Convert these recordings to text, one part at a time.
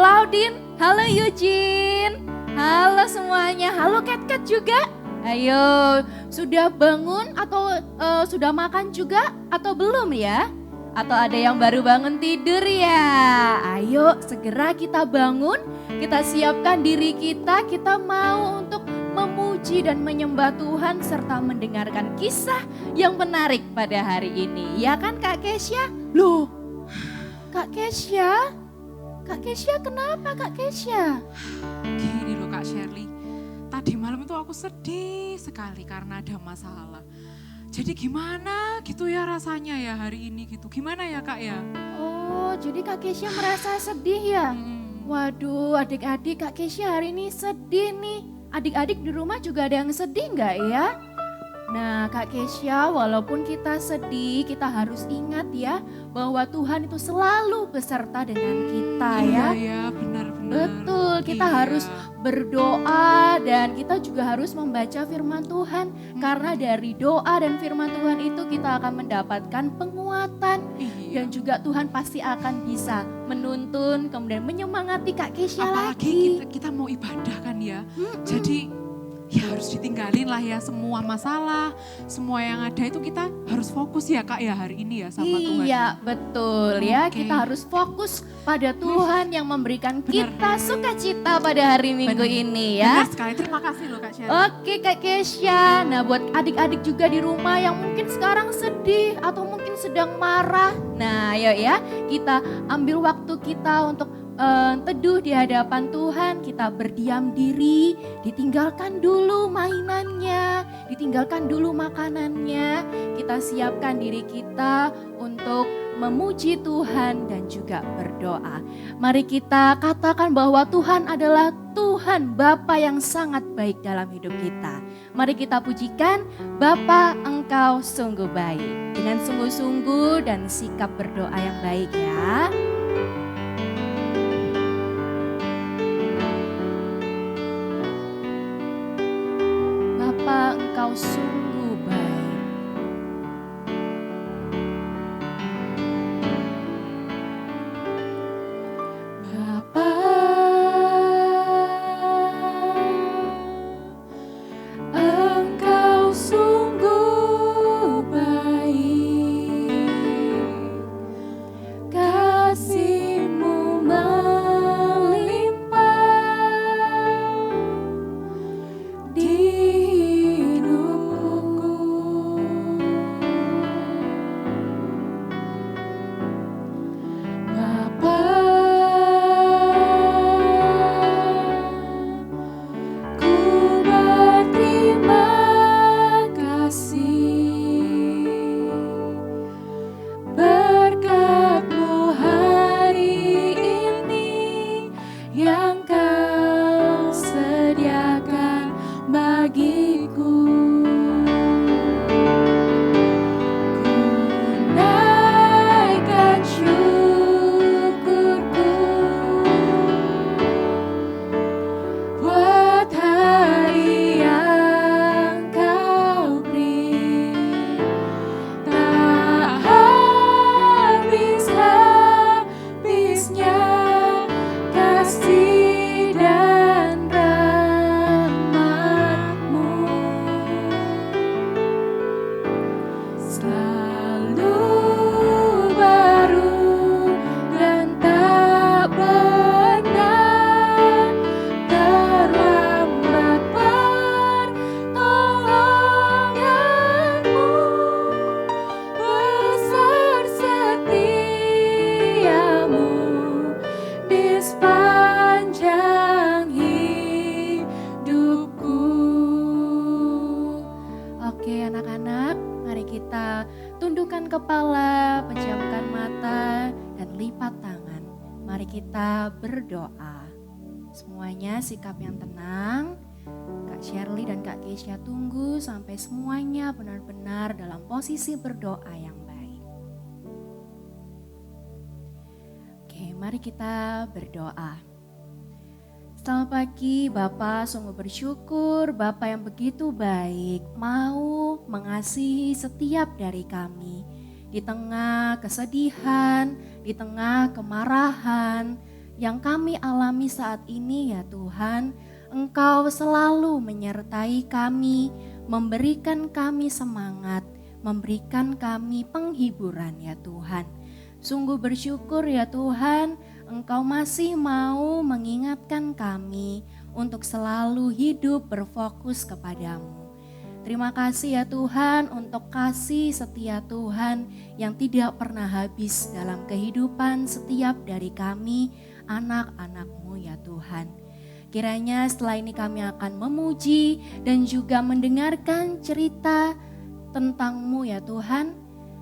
Claudine, halo Eugene, halo semuanya, halo Kat juga. Ayo, sudah bangun atau sudah makan juga atau belum ya? Atau ada yang baru bangun tidur ya? Ayo segera kita bangun, kita siapkan diri kita mau untuk memuji dan menyembah Tuhan serta mendengarkan kisah yang menarik pada hari ini. Ya kan Kak Kesha? Loh, Kak Kesha kenapa Kak Kesha? Gini loh Kak Shirley, tadi malam itu aku sedih sekali karena ada masalah. Jadi gimana gitu ya rasanya ya hari ini gitu, gimana ya Kak ya? Oh, jadi Kak Kesha merasa sedih ya? Waduh, adik-adik Kak Kesha hari ini sedih nih. Adik-adik di rumah juga ada yang sedih nggak ya? Nah Kak Kesha, walaupun kita sedih, kita harus ingat ya bahwa Tuhan itu selalu beserta dengan kita ya. Iya, benar-benar. Betul, kita harus berdoa dan kita juga harus membaca firman Tuhan. Karena dari doa dan firman Tuhan itu kita akan mendapatkan penguatan. Dan juga Tuhan pasti akan bisa menuntun, kemudian menyemangati Kak Kesha lagi. Apalagi kita mau ibadah kan ya. Jadi ya harus ditinggalin lah ya semua masalah, semua yang ada itu kita harus fokus ya Kak ya hari ini ya sama Tuhan. Iya betul ya, kita harus fokus pada Tuhan yang memberikan kita sukacita pada hari Minggu ini ya. Benar sekali, terima kasih loh Kak Shirley. Oke Kak Kesha, nah buat adik-adik juga di rumah yang mungkin sekarang sedih atau mungkin sedang marah. Nah ayo ya, kita ambil waktu kita untuk teduh di hadapan Tuhan, kita berdiam diri, ditinggalkan dulu mainannya, ditinggalkan dulu makanannya, kita siapkan diri kita untuk memuji Tuhan dan juga berdoa. Mari kita katakan bahwa Tuhan adalah Tuhan Bapa yang sangat baik dalam hidup kita. Mari kita pujikan, Bapa Engkau sungguh baik, dengan sungguh-sungguh dan sikap berdoa yang baik ya. Bapa Engkau sungguh baik. Bapa Engkau sungguh baik, kasih-Mu melimpah di kepala, pejamkan mata, dan lipat tangan. Mari kita berdoa. Semuanya sikap yang tenang. Kak Shirley dan Kak Kesha tunggu sampai semuanya benar-benar dalam posisi berdoa yang baik. Oke, mari kita berdoa. Selamat pagi Bapak, sungguh bersyukur Bapak yang begitu baik mau mengasihi setiap dari kami. Di tengah kesedihan, di tengah kemarahan, yang kami alami saat ini ya Tuhan, Engkau selalu menyertai kami, memberikan kami semangat, memberikan kami penghiburan ya Tuhan. Sungguh bersyukur ya Tuhan, Engkau masih mau mengingatkan kami untuk selalu hidup berfokus kepadamu. Terima kasih ya Tuhan untuk kasih setia Tuhan yang tidak pernah habis dalam kehidupan setiap dari kami anak-anak-Mu ya Tuhan. Kiranya setelah ini kami akan memuji dan juga mendengarkan cerita tentang-Mu ya Tuhan.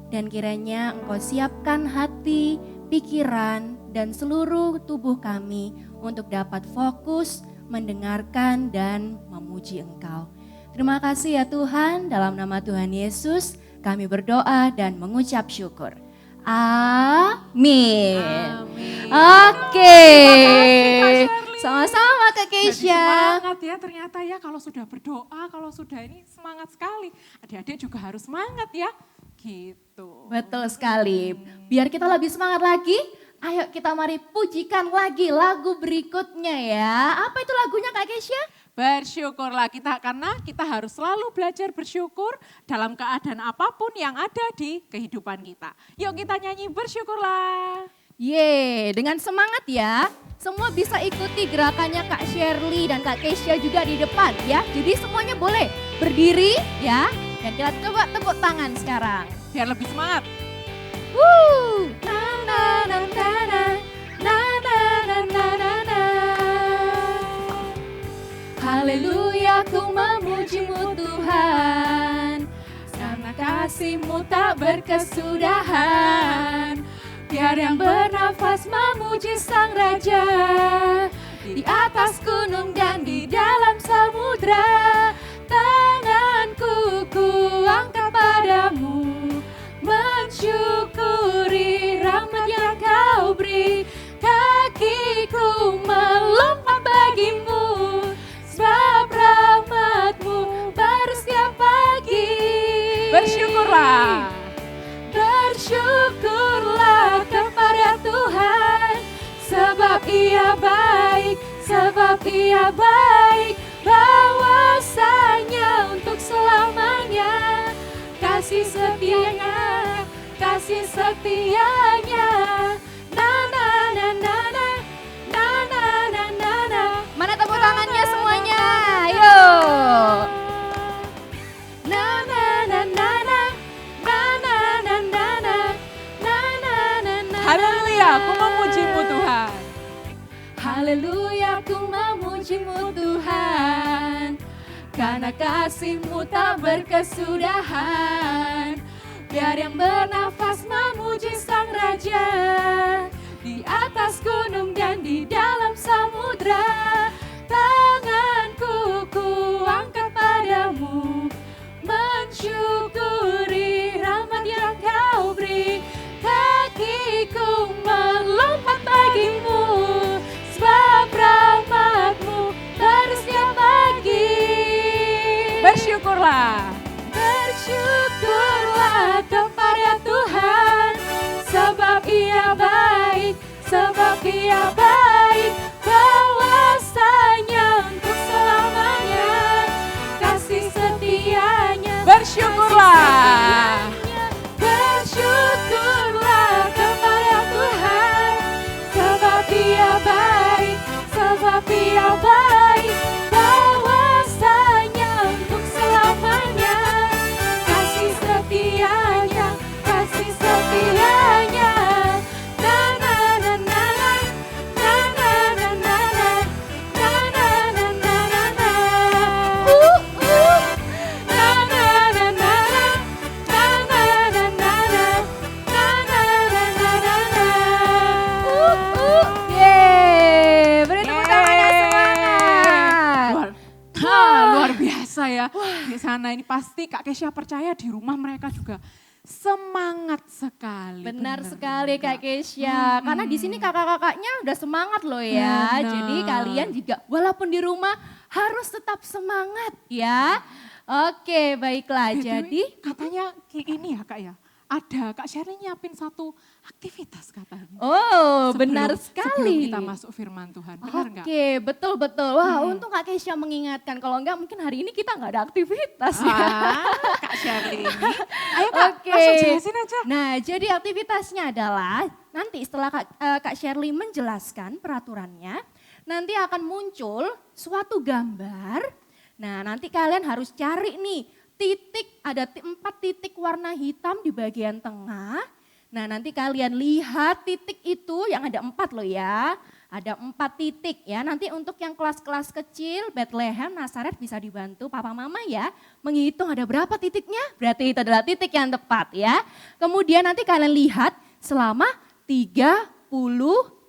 Dan kiranya Engkau siapkan hati, pikiran, dan seluruh tubuh kami untuk dapat fokus, mendengarkan, dan memuji Engkau. Terima kasih ya Tuhan, dalam nama Tuhan Yesus kami berdoa dan mengucap syukur. Amin. Amin. Oke. Terima kasih, Kak Shirley. Sama-sama Kak Jadi Keisha. semangat ya ternyata ya kalau sudah berdoa, kalau sudah ini semangat sekali. Adik-adik juga harus semangat ya. Gitu. Betul sekali. Biar kita lebih semangat lagi, ayo kita mari pujikan lagi lagu berikutnya ya. Apa itu lagunya Kak Keisha? Bersyukurlah kita karena kita harus selalu belajar bersyukur dalam keadaan apapun yang ada di kehidupan kita. Yuk kita nyanyi bersyukurlah. Ye, dengan semangat ya. Semua bisa ikuti gerakannya Kak Shirley dan Kak Keisha juga di depan ya. Jadi semuanya boleh berdiri ya. Dan kita coba tepuk tangan sekarang. Biar lebih semangat. Woo! Na na na na na na na na na na na. Haleluya, ku memuji-Mu Tuhan, karena kasih-Mu tak berkesudahan. Biar yang bernafas memuji Sang Raja, di atas gunung dan di dalam samudra. Tanganku ku angkat padamu, mensyukuri rahmat yang Kau beri. Kakiku melompat bagimu, sebab rahmat-Mu baru setiap pagi. Bersyukurlah. Bersyukurlah kepada Tuhan, sebab Ia baik, sebab Ia baik. Bahwasanya untuk selamanya, kasih setianya, kasih setianya. Na na na na na, na na na na na. Mana tepuk tangannya semuanya? Ayo. Na na na na na, na na na na na, na na na na. Haleluya, aku memuji-Mu Tuhan. Haleluya, ku memuji-Mu Tuhan, karena kasih-Mu tak berkesudahan. Biar yang bernafas memuji Sang Raja, di atas gunung dan di dalam samudra. Tanganku ku angkat padamu, mensyukuri rahmat yang Kau beri. Kakiku melompat bagimu, sebab rahmat-Mu baru setiap pagi. Bersyukurlah. Bersyukurlah kepada Tuhan, sebab Ia baik, sebab Ia baik. Bahwasanya untuk selamanya, kasih setianya. Bersyukurlah. Bersyukurlah kepada Tuhan, sebab Ia baik, sebab Ia baik. Bahwasanya untuk selamanya, kasih setianya, kasih setianya. Na na na na na, na na na na na, na na na na na na. Na na na na na, na na na na na, na na na na na na. Yeay, beri tepuk tangannya semangat. Luar biasa ya. Di sana ini pasti Kak Keisha percaya di rumah mereka juga semangat sekali. Benar sekali Kak Keisha, karena di sini kakak-kakaknya udah semangat loh ya. Benar. Jadi kalian juga walaupun di rumah harus tetap semangat ya. Oke, baiklah. BTW, Jadi katanya ini ya Kak ya, ada Kak Shirley nyiapin satu aktivitas katanya. Oh, benar Sebelum sekali. kita masuk firman Tuhan, benar nggak? Oke, betul-betul. Wah, untung Kak Kesha mengingatkan. Kalau enggak mungkin hari ini kita enggak ada aktivitas ya. Kak Shirley ini. Ayo Kak, Oke. langsung jelasin aja. Nah, jadi aktivitasnya adalah nanti setelah Kak Shirley menjelaskan peraturannya, nanti akan muncul suatu gambar. Nah, nanti kalian harus cari nih titik, ada 4 titik warna hitam di bagian tengah. Nah, nanti kalian lihat titik itu yang ada 4 loh ya. Ada 4 titik ya. Nanti untuk yang kelas-kelas kecil, Bethlehem, Nazaret bisa dibantu papa mama ya. Menghitung ada berapa titiknya, berarti itu adalah titik yang tepat ya. Kemudian nanti kalian lihat selama 30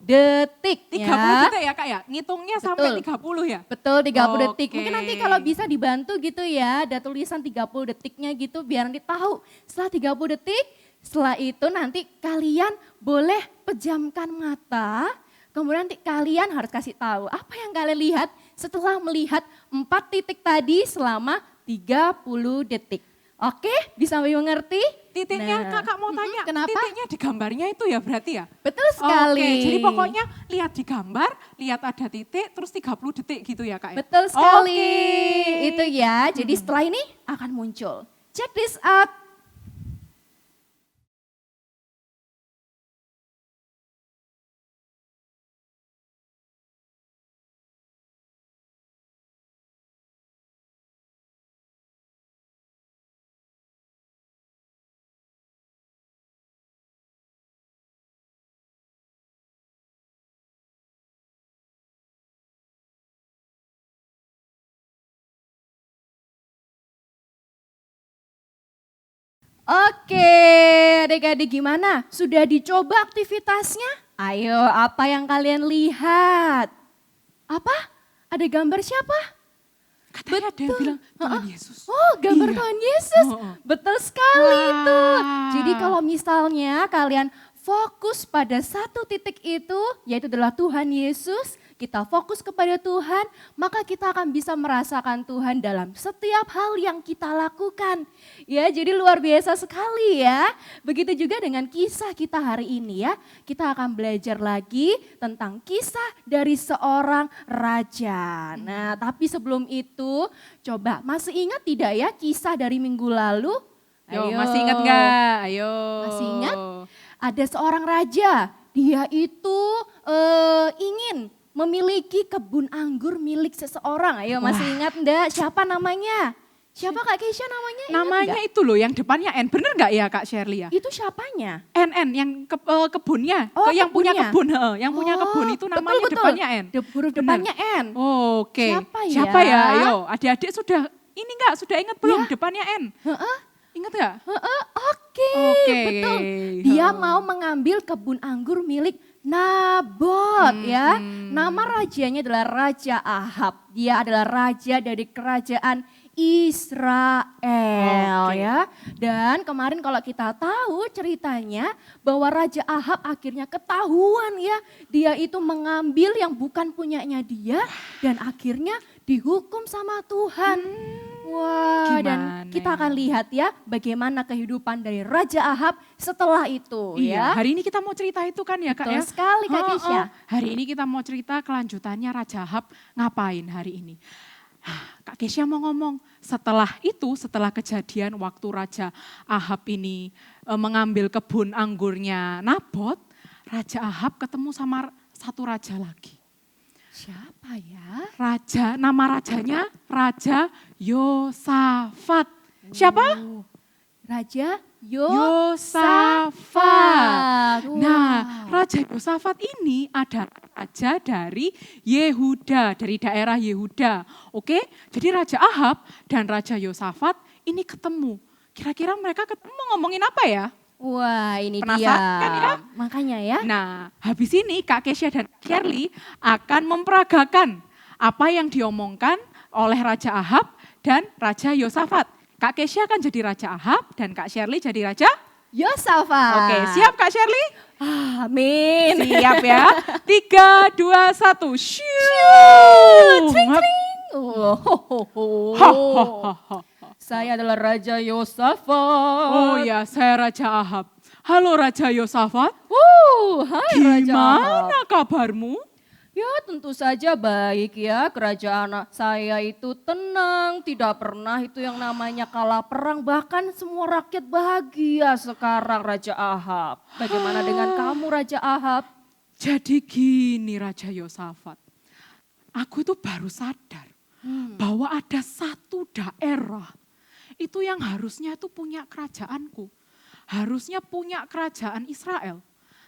detik 30 ya. detik ya Kak ya? Ngitungnya sampai 30 ya? Betul 30 detik. Oke. Mungkin nanti kalau bisa dibantu gitu ya, ada tulisan 30 detiknya gitu biar nanti tahu. Setelah 30 detik, setelah itu nanti kalian boleh pejamkan mata. Kemudian nanti kalian harus kasih tahu apa yang kalian lihat setelah melihat 4 titik tadi selama 30 detik. Oke, bisa mengerti? Titiknya Nah, Kakak mau tanya, kenapa? titiknya di gambarnya itu ya berarti ya? Betul sekali. Oke, jadi pokoknya lihat di gambar, lihat ada titik, terus 30 detik gitu ya Kak ya? Betul sekali. Oke. Itu ya. Jadi setelah ini akan muncul. Check this out. Oke, adik-adik gimana? Sudah dicoba aktivitasnya? Ayo, apa yang kalian lihat? Apa? Ada gambar siapa? Katanya ada yang bilang Tuhan Yesus. Oh, gambar Iya. Tuhan Yesus. Oh. Betul sekali Wah. itu. Jadi kalau misalnya kalian fokus pada satu titik itu, yaitu adalah Tuhan Yesus, kita fokus kepada Tuhan, maka kita akan bisa merasakan Tuhan dalam setiap hal yang kita lakukan. Ya, jadi luar biasa sekali ya. Begitu juga dengan kisah kita hari ini ya. Kita akan belajar lagi tentang kisah dari seorang raja. Nah, tapi sebelum itu, coba masih ingat tidak ya kisah dari minggu lalu? Yo, masih ingat nggak? Ayo. Masih ingat? Ada seorang raja, dia itu ingin memiliki kebun anggur milik seseorang. Ayo masih ingat enggak? Siapa namanya? Siapa Kak Keisha namanya? Ingat Namanya nggak? itu loh yang depannya N, bener nggak ya Kak Shirley ya? Itu siapanya? NN yang kebunnya, Oh, yang punya kebunnya. kebun, yang punya kebun itu betul, namanya betul. depannya N. Huruf Bener. depannya N. Oke. Siapa ya? Ayo, adik-adik sudah ini enggak? Sudah ingat belum Ya. depannya N? Heeh. Ingat nggak? Oke, Oke. betul. Dia Heeh. mau mengambil kebun anggur milik Nabot ya. Nama rajanya adalah Raja Ahab. Dia adalah raja dari kerajaan Israel Oke. ya. Dan kemarin kalau kita tahu ceritanya bahwa Raja Ahab akhirnya ketahuan ya. Dia itu mengambil yang bukan punyanya dia dan akhirnya dihukum sama Tuhan. Wah, dan Gimana kita ya? akan lihat ya bagaimana kehidupan dari Raja Ahab setelah itu Iya, ya. hari ini kita mau cerita itu kan ya Kak Betul ya? sekali, Kak Keisha. Hari ini kita mau cerita kelanjutannya Raja Ahab ngapain hari ini. Kak Keisha mau ngomong, setelah itu, setelah kejadian waktu Raja Ahab ini mengambil kebun anggurnya Nabot, Raja Ahab ketemu sama satu raja lagi. Siapa ya? Raja, nama rajanya Raja Yosafat. Siapa? Oh, Raja Yosafat. Wow. Nah, Raja Yosafat ini adalah raja dari Yehuda, dari daerah Yehuda. Oke, jadi Raja Ahab dan Raja Yosafat ini ketemu. Kira-kira mereka ketemu ngomongin apa ya? Wah, ini Penasaran dia. kan ya? Makanya ya. Nah, habis ini Kak Keisha dan Shirley akan memperagakan apa yang diomongkan oleh Raja Ahab dan Raja Yosafat. Kak Keisha akan jadi Raja Ahab dan Kak Shirley jadi Raja. Yosafat. Oke, siap Kak Shirley? Amin. Siap ya. 3, 2, 1. Shoo. Tring, tring. Oh, ho, ho, ho. Ho, ho, ho, ho. Saya adalah Raja Yosafat. Oh ya, saya Raja Ahab. Halo Raja Yosafat, Hai Raja Ahab. gimana kabarmu? Ya tentu saja baik ya, kerajaan saya itu tenang, tidak pernah itu yang namanya kalah perang, bahkan semua rakyat bahagia sekarang Raja Ahab. Bagaimana dengan kamu Raja Ahab? Jadi gini Raja Yosafat, aku itu baru sadar bahwa ada satu daerah itu yang harusnya itu punya kerajaanku. Harusnya punya kerajaan Israel.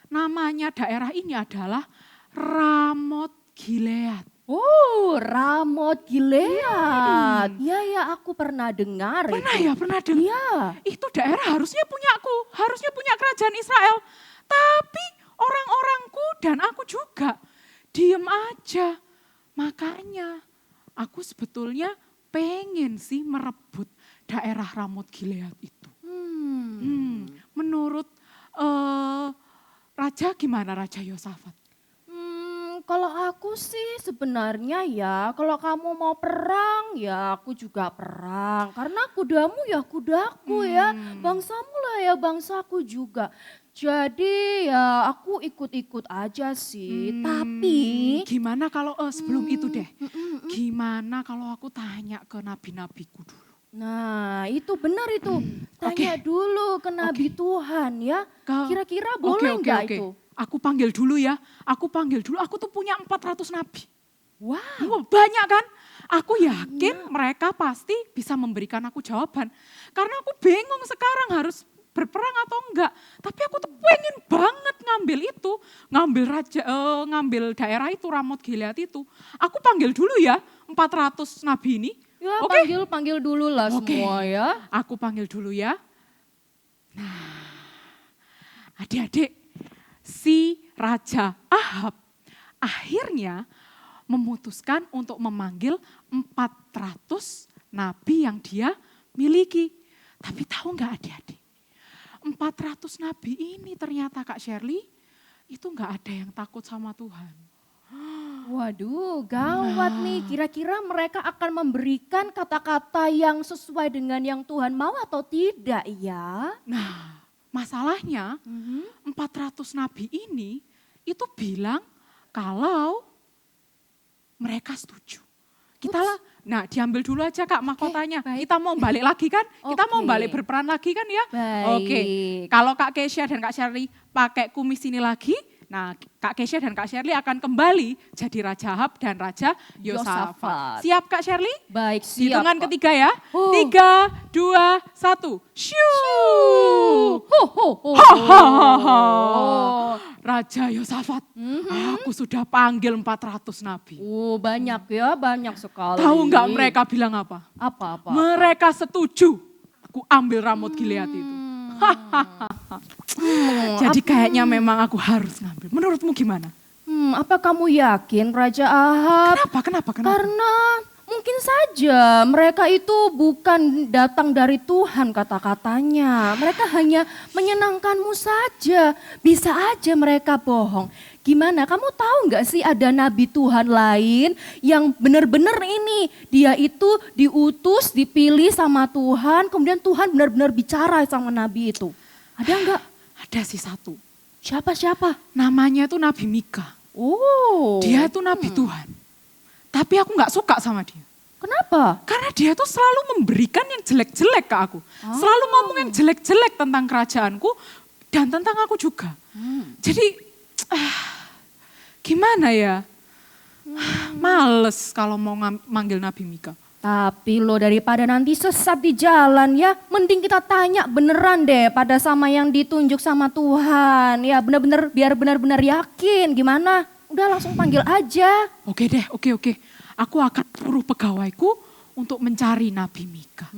Namanya daerah ini adalah Ramot Gilead. Oh, Ramot Gilead. Ya, aku pernah dengar Pernah itu. ya, pernah dengar. Iya. Itu daerah harusnya punyaku, harusnya punya kerajaan Israel. Tapi orang-orangku dan aku juga diem aja. Makanya aku sebetulnya pengen sih merebut daerah Ramot Gilead itu. Menurut Raja gimana Raja Yosafat? Kalau aku sih sebenarnya ya, kalau kamu mau perang ya aku juga perang. Karena kudamu ya kudaku ya, bangsamu lah ya bangsaku juga. Jadi ya aku ikut-ikut aja sih. Tapi Gimana kalau sebelum itu deh, gimana kalau aku tanya ke nabi-nabiku dulu? nah itu benar itu. Tanya Oke. dulu ke Nabi Tuhan ya. Ke- Kira-kira boleh nggak itu? Aku panggil dulu ya, aku panggil dulu, aku tuh punya 400 nabi. Wow. Wah, banyak kan? Aku yakin mereka pasti bisa memberikan aku jawaban. Karena aku bingung sekarang harus berperang atau enggak. Tapi aku tuh pengen banget ngambil itu, ngambil daerah itu, Ramot Gilead itu. Aku panggil dulu ya 400 nabi ini. Ya Oke? panggil dulu lah Oke. semua ya. Aku panggil dulu ya. Nah, adik-adik, si Raja Ahab akhirnya memutuskan untuk memanggil 400 nabi yang dia miliki. Tapi tahu nggak adik-adik? 400 nabi ini ternyata Kak Shirley itu nggak ada yang takut sama Tuhan. Waduh, gawat nih. Kira-kira mereka akan memberikan kata-kata yang sesuai dengan yang Tuhan mau atau tidak ya? Nah, masalahnya 400 nabi ini itu bilang kalau mereka setuju. Nah diambil dulu aja Kak mahkotanya. baik. Kita mau balik lagi kan? Kita mau Oke. balik berperan lagi kan ya? Baik. Oke, kalau Kak Kesha dan Kak Shirley pakai kumis ini lagi, nah Kak Kesha dan Kak Shirley akan kembali jadi Raja Ahab dan Raja Yosafat. Yosafat. Siap Kak Shirley? Baik, siap. Hitungan Kak. ketiga ya. Oh. 3, 2, 1. Shoo! Ho, ho, ho, Hahaha. ho. Raja Yosafat, aku sudah panggil 400 nabi. Oh, banyak ya, banyak sekali. Tahu nggak mereka bilang apa? Apa? Mereka setuju aku ambil Ramot Gilead itu. Jadi kayaknya memang aku harus ngambil. Menurutmu gimana? Apa kamu yakin Raja Ahab? Kenapa? Karena mungkin saja mereka itu bukan datang dari Tuhan kata-katanya. Mereka hanya menyenangkanmu saja. Bisa aja mereka bohong. Gimana, kamu tahu nggak sih ada nabi Tuhan lain yang benar-benar ini. Dia itu diutus, dipilih sama Tuhan. Kemudian Tuhan benar-benar bicara sama nabi itu. Ada nggak? Ada sih satu. Siapa? Namanya tuh Nabi Mika. Oh. Dia tuh Nabi Tuhan. Tapi aku nggak suka sama dia. Kenapa? Karena dia tuh selalu memberikan yang jelek-jelek ke aku. Selalu ngomong yang jelek-jelek tentang kerajaanku dan tentang aku juga. Jadi gimana ya? Males kalau mau manggil Nabi Mika. Tapi lo daripada nanti sesat di jalan ya, mending kita tanya beneran deh pada sama yang ditunjuk sama Tuhan. Ya bener-bener biar benar-benar yakin gimana. Udah langsung panggil aja. Oke deh, oke. Aku akan suruh pegawaiku untuk mencari Nabi Mika.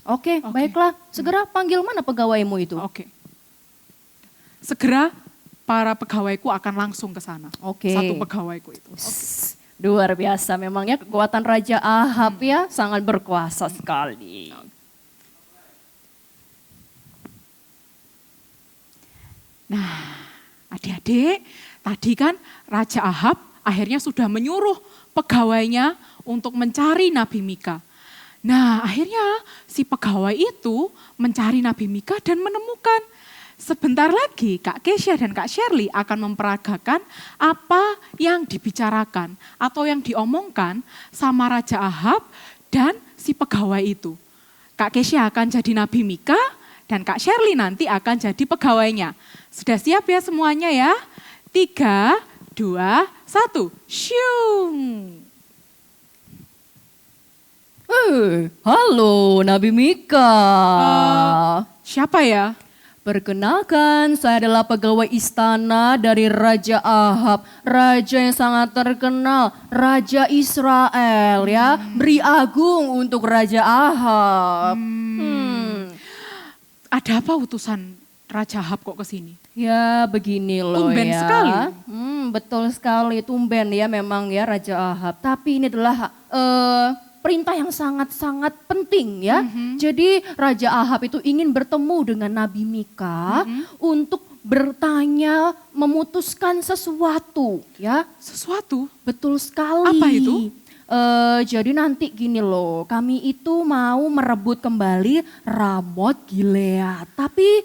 Oke, baiklah. Segera panggil mana pegawaimu itu? Oke. Segera para pegawaiku akan langsung ke sana. Oke. Satu pegawaiku itu. Luar biasa memangnya kekuatan Raja Ahab ya sangat berkuasa sekali. Nah, adik-adik, tadi kan Raja Ahab akhirnya sudah menyuruh pegawainya untuk mencari Nabi Mika. Nah, akhirnya si pegawai itu mencari Nabi Mika dan menemukan. Sebentar lagi Kak Kesha dan Kak Shirley akan memperagakan apa yang dibicarakan atau yang diomongkan sama Raja Ahab dan si pegawai itu. Kak Kesha akan jadi Nabi Mika dan Kak Shirley nanti akan jadi pegawainya. Sudah siap ya semuanya ya? 3, 2, 1, syung! Halo Nabi Mika. Siapa ya? Perkenalkan, saya adalah pegawai istana dari Raja Ahab, raja yang sangat terkenal, Raja Israel ya. Beri agung untuk Raja Ahab. Ada apa utusan Raja Ahab kok ke sini? Ya begini loh Tumben ya. sekali. Betul sekali, tumben ya memang ya Raja Ahab. Tapi ini adalah perintah yang sangat-sangat penting ya. Jadi Raja Ahab itu ingin bertemu dengan Nabi Mika untuk bertanya, memutuskan sesuatu ya. Sesuatu? Betul sekali. Apa itu? Jadi nanti gini loh, kami itu mau merebut kembali Ramot Gilead. Tapi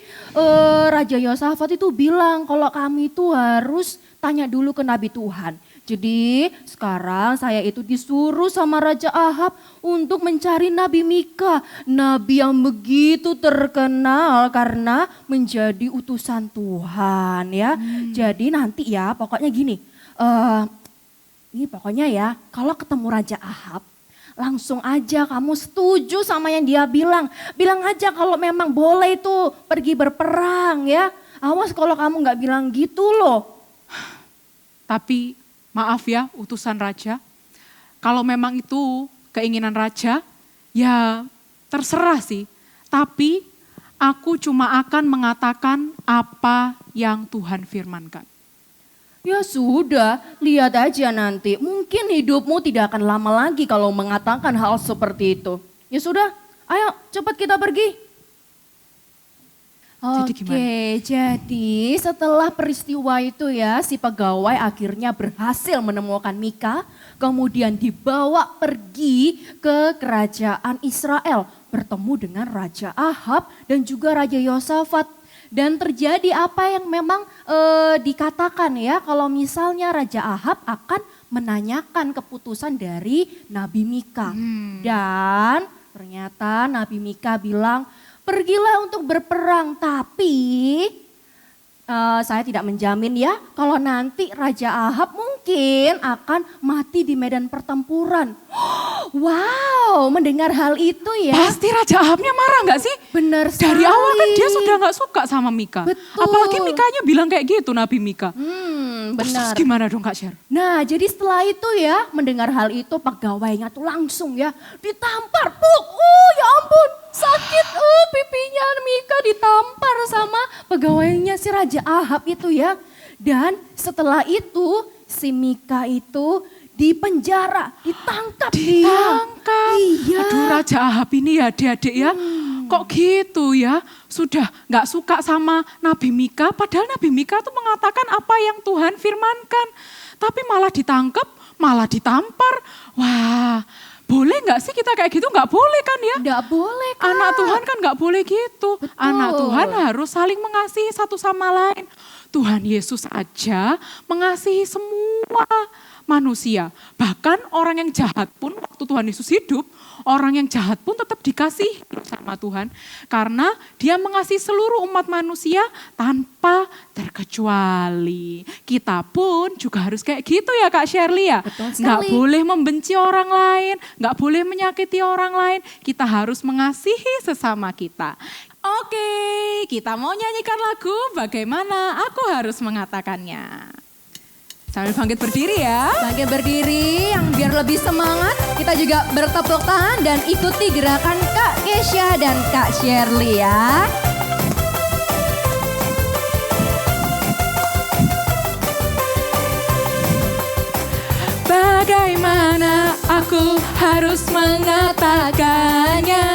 Raja Yosafat itu bilang kalau kami itu harus tanya dulu ke Nabi Tuhan. Jadi sekarang saya itu disuruh sama Raja Ahab untuk mencari Nabi Mika. Nabi yang begitu terkenal karena menjadi utusan Tuhan ya. Jadi nanti ya pokoknya gini. Ini pokoknya ya kalau ketemu Raja Ahab langsung aja kamu setuju sama yang dia bilang. Bilang aja kalau memang boleh itu pergi berperang ya. Awas kalau kamu gak bilang gitu loh. Tapi maaf ya utusan raja, kalau memang itu keinginan raja, ya terserah sih. Tapi aku cuma akan mengatakan apa yang Tuhan firmankan. Ya sudah, lihat aja nanti. Mungkin hidupmu tidak akan lama lagi kalau mengatakan hal seperti itu. Ya sudah, ayo cepat kita pergi. Jadi gimana? Oke, jadi setelah peristiwa itu ya si pegawai akhirnya berhasil menemukan Mika. Kemudian dibawa pergi ke kerajaan Israel. Bertemu dengan Raja Ahab dan juga Raja Yosafat. Dan terjadi apa yang memang dikatakan ya kalau misalnya Raja Ahab akan menanyakan keputusan dari Nabi Mika. Dan ternyata Nabi Mika bilang, pergilah untuk berperang, tapi saya tidak menjamin ya kalau nanti Raja Ahab mungkin akan mati di medan pertempuran. Wow, mendengar hal itu ya. Pasti Raja Ahabnya marah gak sih? Benar sekali. Dari awal kan dia sudah gak suka sama Mika. Betul. Apalagi Mikanya bilang kayak gitu Nabi Mika. Benar. Terus gimana dong Kak Sher? Nah jadi setelah itu ya mendengar hal itu pegawainya tuh langsung ya ditampar. Ya ampun sakit pipinya Mika ditampar sama pegawainya si Raja Ahab itu ya. Dan setelah itu si Mika itu dipenjara, ditangkap dia. Ditangkap. Iya. Aduh Raja Ahab ini ya adik-adik ya. Kok gitu ya? Sudah gak suka sama Nabi Mika. Padahal Nabi Mika tuh mengatakan apa yang Tuhan firmankan. Tapi malah ditangkap, malah ditampar. Wah boleh gak sih kita kayak gitu? Gak boleh kan ya? Gak boleh Kak. Anak Tuhan kan gak boleh gitu. Betul. Anak Tuhan harus saling mengasihi satu sama lain. Tuhan Yesus aja mengasihi semua manusia. Bahkan orang yang jahat pun waktu Tuhan Yesus hidup, orang yang jahat pun tetap dikasihi sama Tuhan. Karena dia mengasihi seluruh umat manusia tanpa terkecuali. Kita pun juga harus kayak gitu ya Kak Shirley ya. Betul sekali. Nggak boleh membenci orang lain, nggak boleh menyakiti orang lain. Kita harus mengasihi sesama kita. Oke, kita mau nyanyikan lagu Bagaimana Aku Harus Mengatakannya. Sambil bangkit berdiri ya. Bangkit berdiri yang biar lebih semangat. Kita juga bertepuk tangan dan ikuti gerakan Kak Kesha dan Kak Shirley ya. Bagaimana aku harus mengatakannya,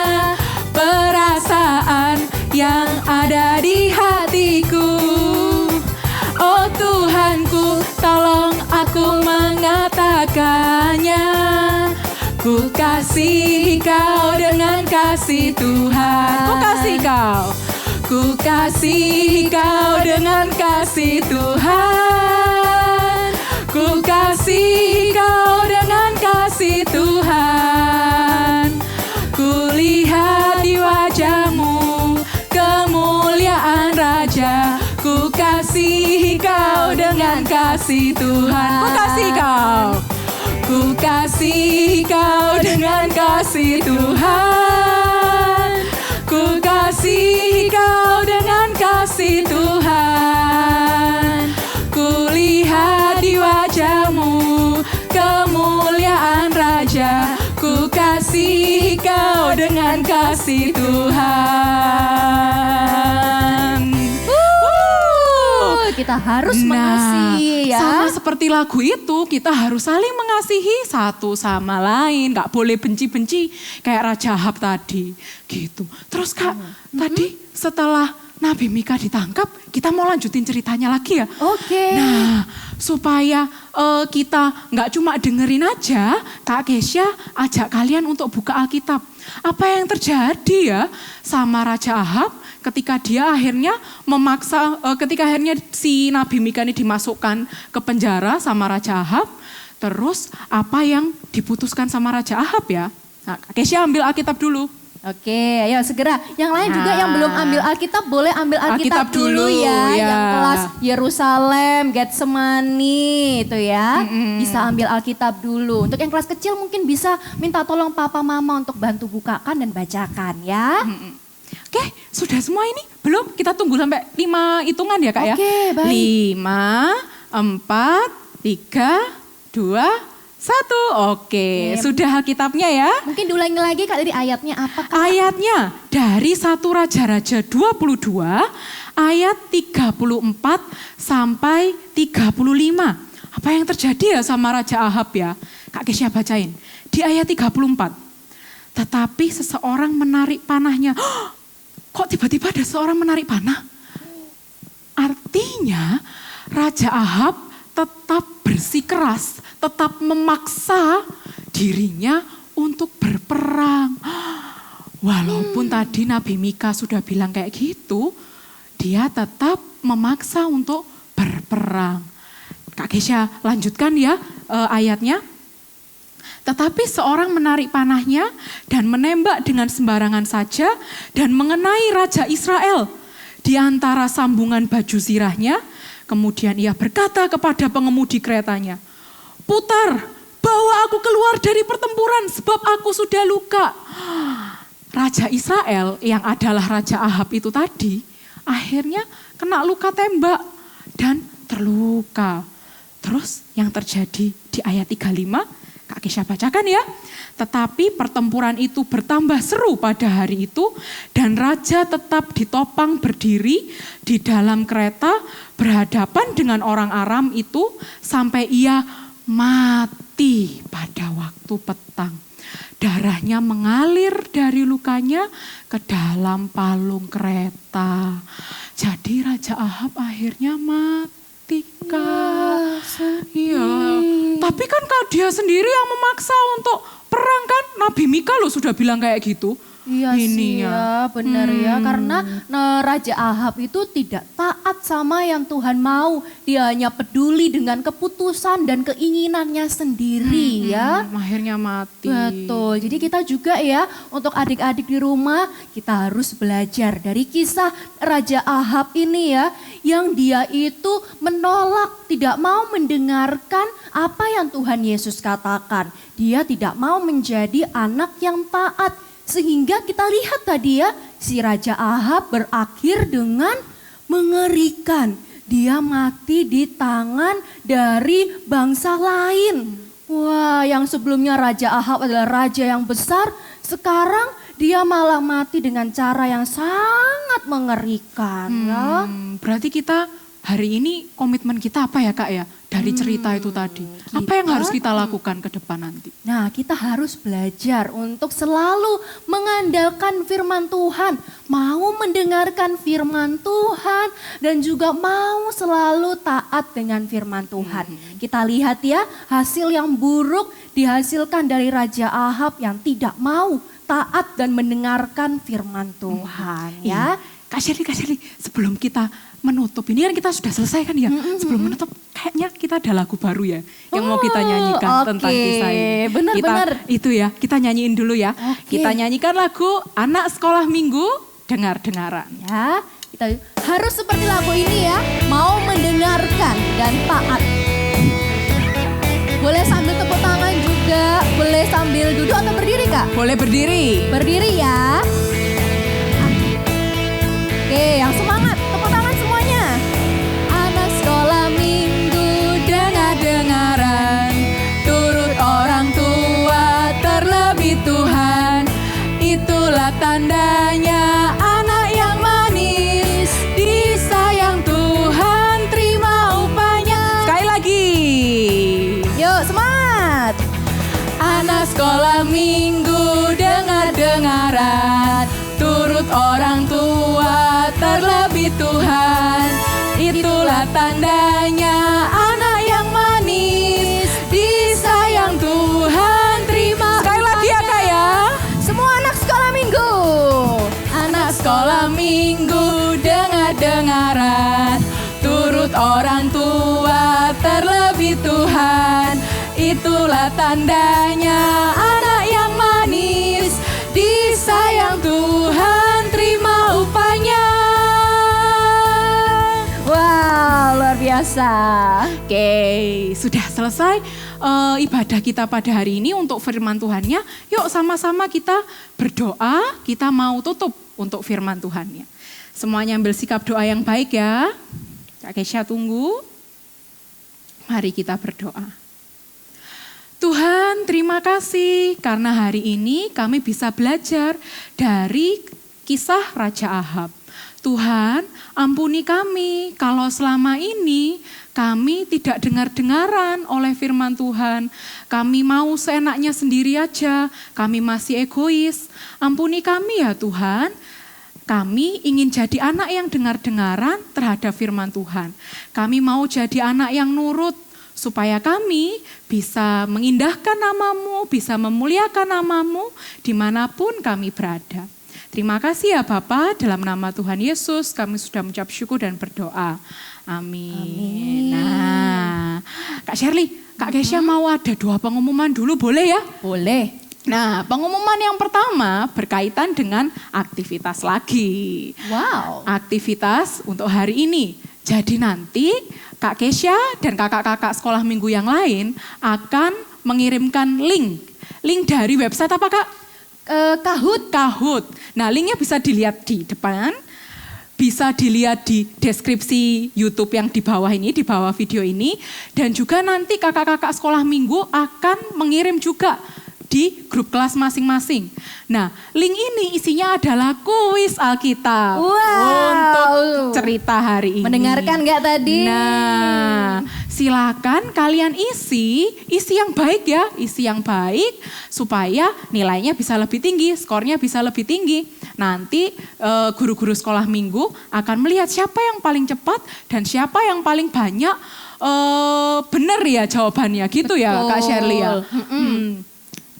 perasaan yang ada di hatiku. Oh Tuhanku, tolong aku mengatakannya. Ku kasih kau dengan kasih Tuhan. Ku kasih kau. Ku kasih kau dengan kasih Tuhan. Ku kasih kau dengan kasih Tuhan. Ku lihat di wajahmu kemuliaan Raja. Ku kasih kau dengan kasih Tuhan. Ku kasih kau. Ku kasih kau dengan kasih Tuhan. Ku kasih kau dengan kasih Tuhan. Ku lihat di wajahmu kemuliaan Raja. Ku kasih kau dengan kasih Tuhan. Kita harus mengasihi ya. Sama seperti lagu itu, kita harus saling mengasihi satu sama lain. Gak boleh benci-benci kayak Raja Ahab tadi. Gitu. Terus Kak, tadi setelah Nabi Mika ditangkap, kita mau lanjutin ceritanya lagi ya. Oke. Nah, supaya kita nggak cuma dengerin aja, Kak Kesya ajak kalian untuk buka Alkitab. Apa yang terjadi ya sama Raja Ahab ketika dia akhirnya memaksa, ketika akhirnya si Nabi Mika ini dimasukkan ke penjara sama Raja Ahab. Terus apa yang diputuskan sama Raja Ahab ya? Nah, Kak Kesya ambil Alkitab dulu. Oke, ayo segera. Yang lain juga yang belum ambil Alkitab boleh ambil Alkitab dulu ya. ya. Yang kelas Yerusalem, Getsemani itu ya. Bisa ambil Alkitab dulu. Untuk yang kelas kecil mungkin bisa minta tolong papa mama untuk bantu bukakan dan bacakan ya. Oke, sudah semua ini? Belum? Kita tunggu sampai 5 hitungan ya Kak ya? Oke, baik. 5, 4, 3, 2, 1. Oke, sudah Alkitabnya ya. Mungkin diulangi lagi Kak, tadi ayatnya apa Kak? Ayatnya dari 1 Raja-Raja 22 ayat 34 sampai 35. Apa yang terjadi ya sama Raja Ahab ya? Kak Kesya bacain. Di ayat 34. Tetapi seseorang menarik panahnya. Kok tiba-tiba ada seorang menarik panah? Artinya Raja Ahab tetap bersikeras, tetap memaksa dirinya untuk berperang. Walaupun tadi Nabi Mika sudah bilang kayak gitu, dia tetap memaksa untuk berperang. Kak Kesya lanjutkan ya ayatnya. Tetapi seorang menarik panahnya dan menembak dengan sembarangan saja dan mengenai Raja Israel di antara sambungan baju zirahnya. Kemudian ia berkata kepada pengemudi keretanya, "Putar, bawa aku keluar dari pertempuran sebab aku sudah luka." Raja Israel yang adalah Raja Ahab itu tadi akhirnya kena luka tembak dan terluka. Terus yang terjadi di ayat 35, Kak Kesya bacakan ya. Tetapi pertempuran itu bertambah seru pada hari itu dan raja tetap ditopang berdiri di dalam kereta berhadapan dengan orang Aram itu sampai ia mati pada waktu petang. Darahnya mengalir dari lukanya ke dalam palung kereta. Jadi Raja Ahab akhirnya mati Kak. Iya. Tapi kan kalau dia sendiri yang memaksa untuk perang kan, Nabi Mika loh sudah bilang kayak gitu. Iya sih ya, benar ya. Karena Raja Ahab itu tidak taat sama yang Tuhan mau. Dia hanya peduli dengan keputusan dan keinginannya sendiri ya. Akhirnya mati. Betul, jadi kita juga ya untuk adik-adik di rumah kita harus belajar dari kisah Raja Ahab ini ya. Yang dia itu menolak, tidak mau mendengarkan apa yang Tuhan Yesus katakan. Dia tidak mau menjadi anak yang taat. Sehingga kita lihat tadi ya, si Raja Ahab berakhir dengan mengerikan. Dia mati di tangan dari bangsa lain. Wah, yang sebelumnya Raja Ahab adalah raja yang besar, sekarang dia malah mati dengan cara yang sangat mengerikan. Ya. Berarti kita hari ini komitmen kita apa ya Kak ya? Dari cerita itu tadi. Apa yang harus kita lakukan ke depan nanti? Nah, kita harus belajar untuk selalu mengandalkan firman Tuhan. Mau mendengarkan firman Tuhan dan juga mau selalu taat dengan firman Tuhan. Kita lihat ya hasil yang buruk dihasilkan dari Raja Ahab yang tidak mau taat dan mendengarkan firman Tuhan ya. Kak Shirley, sebelum kita menutup, ini kan kita sudah selesai kan ya. Sebelum menutup, kayaknya kita ada lagu baru ya yang mau kita nyanyikan tentang kisah ini. Benar-benar. Itu ya, kita nyanyiin dulu ya. Kita nyanyikan lagu Anak Sekolah Minggu, Dengar-dengaran. Ya, kita harus seperti lagu ini ya, mau mendengarkan dan taat. Boleh sambil tepuk tangan juga, boleh sambil duduk atau berdiri Kak? Boleh berdiri. Berdiri ya. Oke, yang semangat, tepuk tangan semuanya. Anak sekolah minggu, Dengar-dengaran, turut orang tua, terlebih Tuhan. Itulah tandanya anak yang manis, disayang Tuhan, terima upahnya. Sekali lagi. yuk semangat. Anak sekolah minggu, dengar-dengaran, turut orang tua, terlebih Tuhan. Itulah tandanya anak yang manis, disayang Tuhan, terima. Sekali lagi ya Kak ya. Semua anak sekolah minggu. Anak sekolah minggu, dengar-dengaran, turut orang tua, terlebih Tuhan. Itulah tandanya anak yang manis, disayang Tuhan, terima upahnya. Wow, luar biasa. Oke, sudah selesai ibadah kita pada hari ini untuk firman Tuhannya. Yuk sama-sama kita berdoa, kita mau tutup untuk firman Tuhannya. Semuanya ambil sikap doa yang baik ya. Kak Kesha tunggu. Mari kita berdoa. Tuhan, terima kasih karena hari ini kami bisa belajar dari kisah Raja Ahab. Tuhan, ampuni kami kalau selama ini kami tidak dengar-dengaran oleh firman Tuhan. Kami mau seenaknya sendiri aja, kami masih egois. Ampuni kami ya Tuhan. Kami ingin jadi anak yang dengar-dengaran terhadap firman Tuhan. Kami mau jadi anak yang nurut, supaya kami bisa mengindahkan nama-Mu, bisa memuliakan nama-Mu dimanapun kami berada. Terima kasih ya Bapa, dalam nama Tuhan Yesus kami sudah mengucap syukur dan berdoa. Amin. Nah, Kak Shirley, Kak Kesha mau ada 2 pengumuman dulu boleh ya? Boleh. Nah, pengumuman yang pertama berkaitan dengan aktivitas lagi. Wow. Aktivitas untuk hari ini. Jadi nanti Kak Kesha dan kakak-kakak sekolah minggu yang lain akan mengirimkan link. Link dari website apa Kak? Kahoot. Nah linknya bisa dilihat di depan. Bisa dilihat di deskripsi YouTube yang di bawah ini, di bawah video ini. Dan juga nanti kakak-kakak sekolah minggu akan mengirim juga di grup kelas masing-masing. Nah, link ini isinya adalah kuis Alkitab. Untuk cerita hari ini. Mendengarkan nggak tadi? Nah, silakan kalian isi yang baik ya, isi yang baik supaya nilainya bisa lebih tinggi, skornya bisa lebih tinggi. Nanti guru-guru sekolah minggu akan melihat siapa yang paling cepat dan siapa yang paling banyak benar ya jawabannya gitu. Betul. Ya Kak Shirley ya.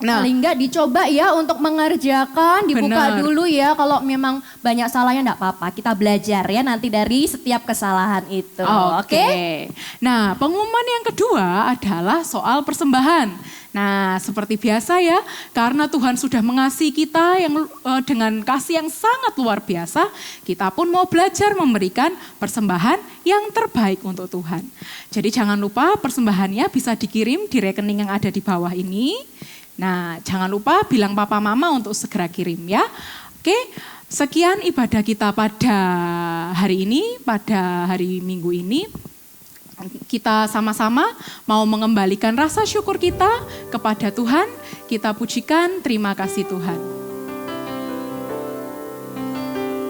Nah, paling enggak dicoba ya untuk mengerjakan, dibuka dulu ya. Kalau memang banyak salahnya enggak apa-apa, kita belajar ya nanti dari setiap kesalahan itu. Oke? Nah, pengumuman yang kedua adalah soal persembahan. Nah, seperti biasa ya, karena Tuhan sudah mengasihi kita yang dengan kasih yang sangat luar biasa, kita pun mau belajar memberikan persembahan yang terbaik untuk Tuhan. Jadi jangan lupa persembahannya bisa dikirim di rekening yang ada di bawah ini. Nah, jangan lupa bilang papa mama untuk segera kirim ya. Oke, sekian ibadah kita pada hari ini, pada hari Minggu ini. Kita sama-sama mau mengembalikan rasa syukur kita kepada Tuhan. Kita pujikan, terima kasih Tuhan.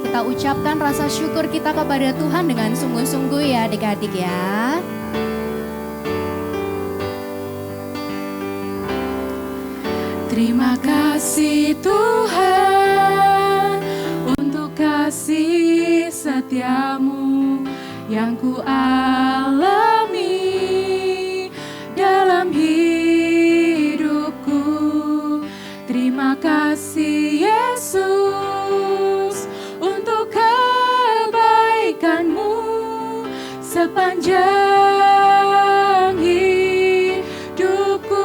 Kita ucapkan rasa syukur kita kepada Tuhan dengan sungguh-sungguh ya adik-adik ya. Terima kasih Tuhan untuk kasih setia-Mu yang ku alami dalam hidup sepanjang hidupku.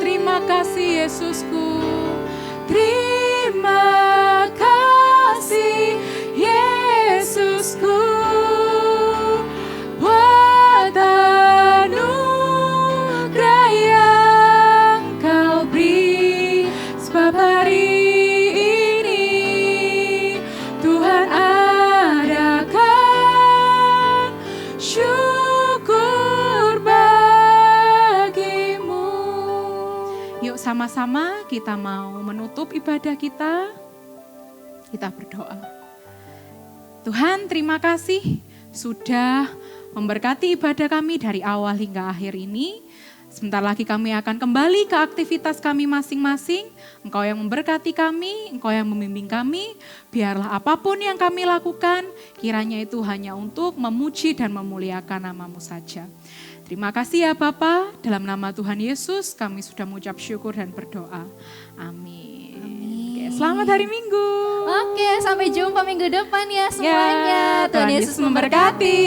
Terima kasih Yesusku. Terima kasih Yesusku buat anugerah yang Kau beri, sebab hari ini Tuhan adakan syukur bagimu. Yuk sama-sama kita mau menutup ibadah kita. Kita berdoa. Tuhan, terima kasih sudah memberkati ibadah kami dari awal hingga akhir ini. Sebentar lagi kami akan kembali ke aktivitas kami masing-masing. Engkau yang memberkati kami, Engkau yang membimbing kami. Biarlah apapun yang kami lakukan, kiranya itu hanya untuk memuji dan memuliakan nama-Mu saja. Terima kasih ya Bapa, dalam nama Tuhan Yesus kami sudah mengucap syukur dan berdoa. Amin. Oke, selamat hari Minggu. Oke, sampai jumpa minggu depan ya semuanya. Ya, Tuhan Yesus memberkati.